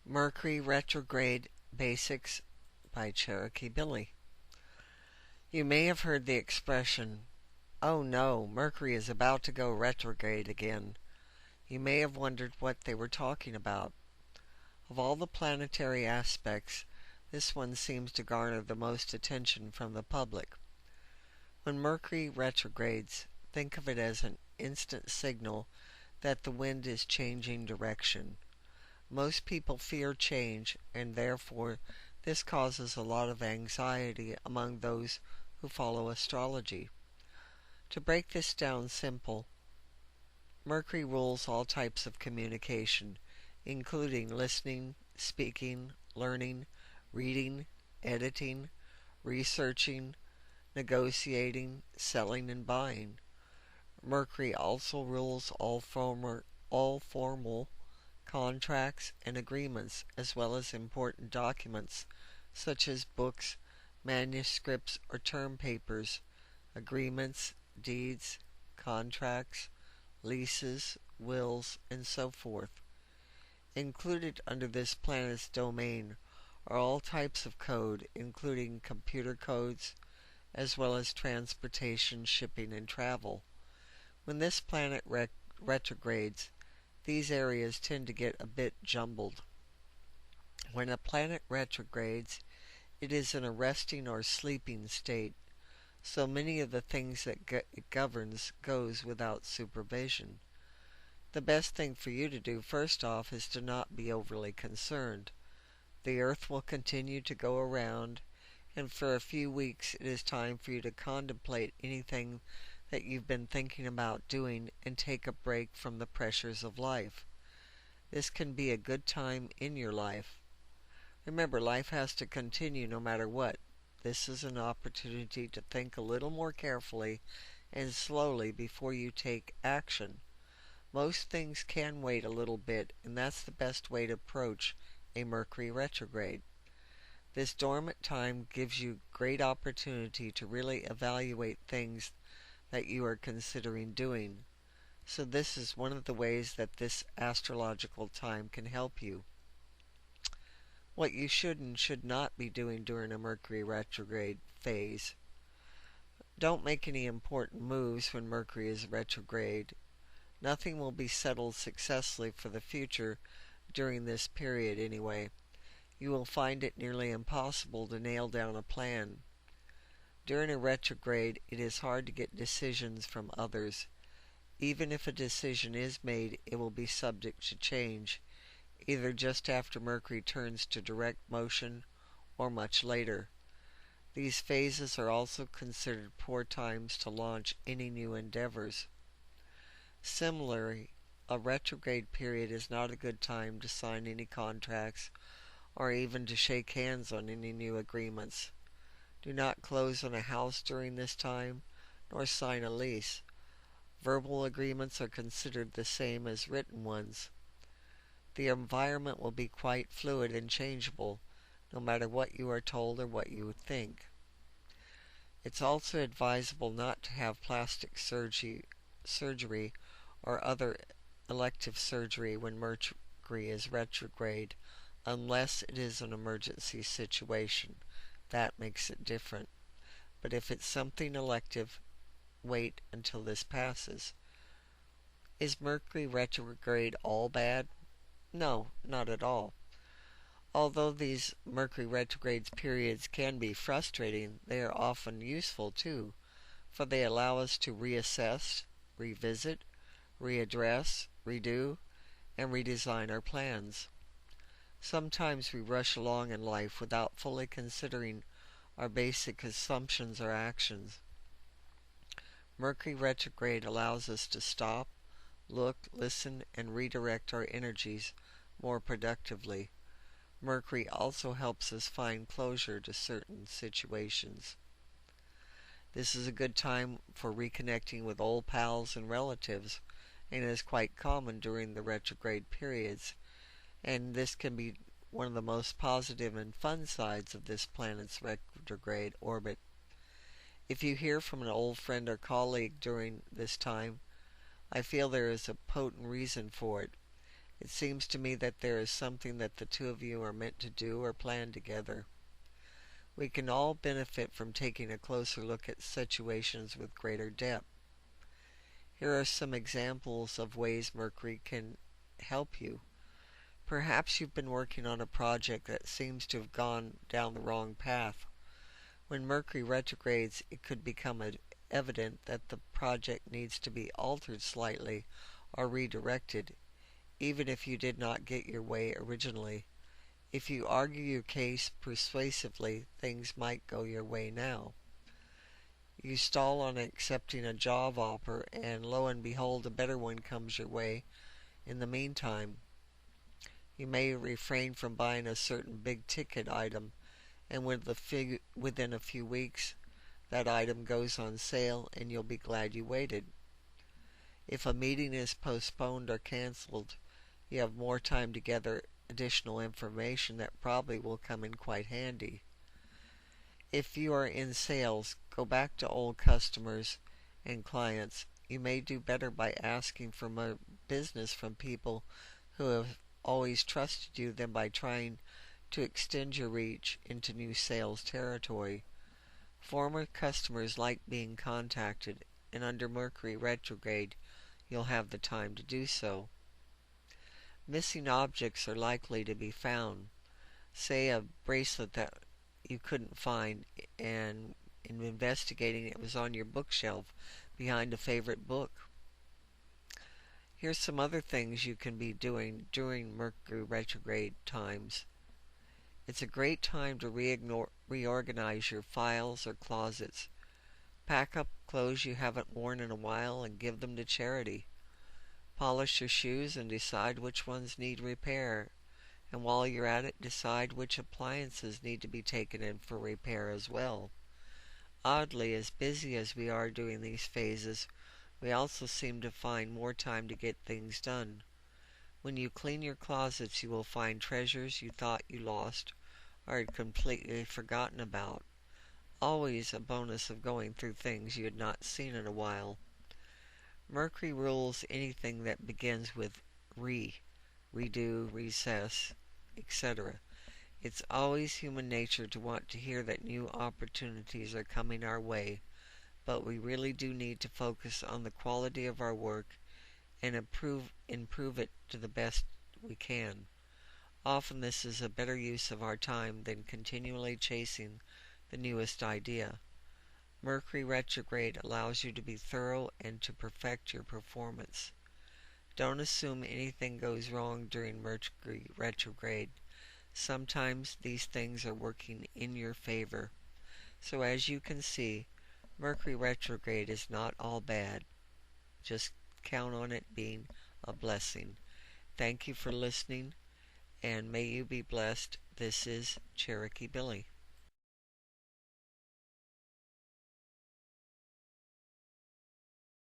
Mercury Retrograde Basics by Cherokee Billie. You may have heard the expression, "Oh no, Mercury is about to go retrograde again." You may have wondered what they were talking about. Of all the planetary aspects, this one seems to garner the most attention from the public. When Mercury retrogrades, think of it as an instant signal that the wind is changing direction. Most people fear change, and therefore this causes a lot of anxiety among those who follow astrology. To break this down simple, Mercury rules all types of communication, including listening, speaking, learning, reading, editing, researching, negotiating, selling, and buying. Mercury also rules all formal contracts and agreements, as well as important documents such as books, manuscripts, or term papers, agreements, deeds, contracts, leases, wills, and so forth. Included under this planet's domain are all types of code, including computer codes, as well as transportation, shipping, and travel. When this planet retrogrades, these areas tend to get a bit jumbled. When a planet retrogrades, it is in a resting or sleeping state, so many of the things that it governs goes without supervision. The best thing for you to do first off is to not be overly concerned. The Earth will continue to go around, and for a few weeks it is time for you to contemplate anything that you've been thinking about doing and take a break from the pressures of life. This can be a good time in your life. Remember, life has to continue no matter what. This is an opportunity to think a little more carefully and slowly before you take action. Most things can wait a little bit, and that's the best way to approach a Mercury retrograde. This dormant time gives you great opportunity to really evaluate things that you are considering doing. So this is one of the ways that this astrological time can help you. What you should and should not be doing during a Mercury retrograde phase. Don't make any important moves when Mercury is retrograde. Nothing will be settled successfully for the future during this period anyway. You will find it nearly impossible to nail down a plan. During a retrograde, it is hard to get decisions from others. Even if a decision is made, it will be subject to change, either just after Mercury turns to direct motion or much later. These phases are also considered poor times to launch any new endeavors. Similarly, a retrograde period is not a good time to sign any contracts or even to shake hands on any new agreements. Do not close on a house during this time, nor sign a lease. Verbal agreements are considered the same as written ones. The environment will be quite fluid and changeable, no matter what you are told or what you think. It's also advisable not to have plastic surgery or other elective surgery when Mercury is retrograde, unless it is an emergency situation. That makes it different. But if it's something elective, wait until this passes. Is Mercury retrograde all bad? No, not at all. Although these Mercury retrograde periods can be frustrating, they are often useful too, for they allow us to reassess, revisit, readdress, redo, and redesign our plans. Sometimes we rush along in life without fully considering our basic assumptions or actions. Mercury retrograde allows us to stop, look, listen, and redirect our energies more productively. Mercury also helps us find closure to certain situations. This is a good time for reconnecting with old pals and relatives, and is quite common during the retrograde periods, and this can be one of the most positive and fun sides of this planet's retrograde orbit. If you hear from an old friend or colleague during this time, I feel there is a potent reason for it. It seems to me that there is something that the two of you are meant to do or plan together. We can all benefit from taking a closer look at situations with greater depth. Here are some examples of ways Mercury can help you. Perhaps you've been working on a project that seems to have gone down the wrong path. When Mercury retrogrades, it could become evident that the project needs to be altered slightly or redirected, even if you did not get your way originally. If you argue your case persuasively, things might go your way now. You stall on accepting a job offer, and lo and behold, a better one comes your way. In the meantime, you may refrain from buying a certain big-ticket item, and within a few weeks, that item goes on sale, and you'll be glad you waited. If a meeting is postponed or canceled, you have more time to gather additional information that probably will come in quite handy. If you are in sales, go back to old customers and clients. You may do better by asking for more business from people who have always trusted you than by trying to extend your reach into new sales territory. Former customers like being contacted, and under Mercury retrograde, you'll have the time to do so. Missing objects are likely to be found. Say a bracelet that you couldn't find, and in investigating it was on your bookshelf behind a favorite book. Here's some other things you can be doing during Mercury retrograde times. It's a great time to reorganize your files or closets. Pack up clothes you haven't worn in a while and give them to charity. Polish your shoes and decide which ones need repair. And while you're at it, decide which appliances need to be taken in for repair as well. Oddly, as busy as we are during these phases, we also seem to find more time to get things done. When you clean your closets, you will find treasures you thought you lost or had completely forgotten about. Always a bonus of going through things you had not seen in a while. Mercury rules anything that begins with redo, recess, etc. It's always human nature to want to hear that new opportunities are coming our way, but we really do need to focus on the quality of our work and improve it to the best we can. Often this is a better use of our time than continually chasing the newest idea. Mercury retrograde allows you to be thorough and to perfect your performance. Don't assume anything goes wrong during Mercury retrograde. Sometimes these things are working in your favor. So as you can see, Mercury retrograde is not all bad. Just count on it being a blessing. Thank you for listening, and may you be blessed. This is Cherokee Billie.